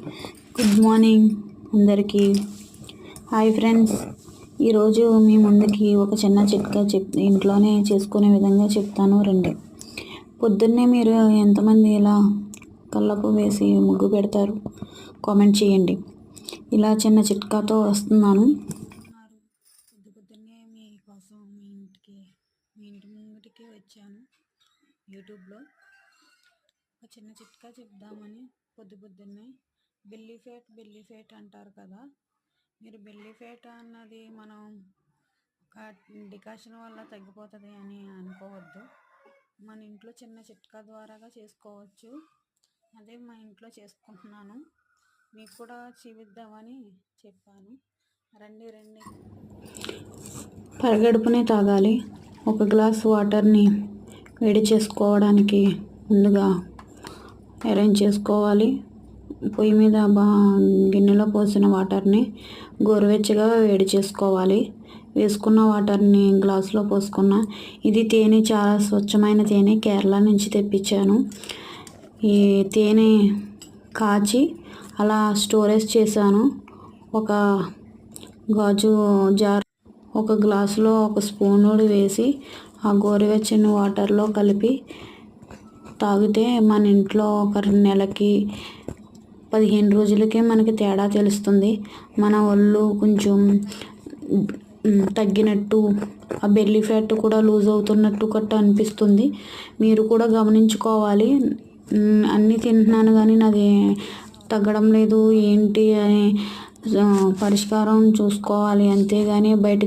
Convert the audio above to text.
Good morning అందరికీ. Hi friends, ఈరోజు మీ ముందుకి ఒక చిన్న చిట్కా ఇంట్లోనే చేసుకునే విధంగా చెప్తాను రండి. పొద్దున్నే మీరు ఎంతమంది ఇలా కళ్ళకు వేసి ముగ్గు పెడతారు? కామెంట్ చేయండి. ఇలా చిన్న చిట్కాతో వస్తున్నాను. పొద్దున్నే మీకోసం మీ ఇంటి ముందుకి వచ్చాను. యూట్యూబ్లో ఒక చిన్న చిట్కా చెప్దామని పొద్దున్నే బెల్లీ ఫ్యాట్ అంటారు కదా. మీరు బెల్లీ ఫ్యాట్ అన్నది మనం ఒక డికాషన్ వల్ల తగ్గిపోతుంది అని అనుకోవద్దు. మన ఇంట్లో చిన్న చిట్కా ద్వారాగా చేసుకోవచ్చు. అదే మా ఇంట్లో చేసుకుంటున్నాను, మీకు కూడా చూపిద్దామని చెప్పాను. రండి. పరగడుపునే తాగాలి. ఒక గ్లాస్ వాటర్ని వేడి చేసుకోవడానికి ముందుగా అరేంజ్ చేసుకోవాలి. పొయ్యి మీద గిన్నెలో పోసిన వాటర్ని గోరువెచ్చగా వేడి చేసుకోవాలి. వేసుకున్న వాటర్ని గ్లాసులో పోసుకున్న. ఇది తేనె, చాలా స్వచ్ఛమైన తేనె, కేరళ నుంచి తెప్పించాను. ఈ తేనె కాచి అలా స్టోరేజ్ చేశాను. ఒక గాజు జార్, ఒక గ్లాసులో ఒక స్పూన్ వేసి ఆ గోరువెచ్చని వాటర్లో కలిపి తాగితే మన ఇంట్లో ఒక నెలకి 15 రోజులకే మనకి తేడా తెలుస్తుంది. మన ఒళ్ళు కొంచెం తగ్గినట్టు, ఆ బెల్లీ ఫ్యాట్ కూడా లూజ్ అవుతున్నట్టు అనిపిస్తుంది. మీరు కూడా గమనించుకోవాలి. అన్నీ తింటున్నాను కానీ నాది తగ్గడం లేదు ఏంటి అని పరిష్కారం చూసుకోవాలి. అంతేగాని బయట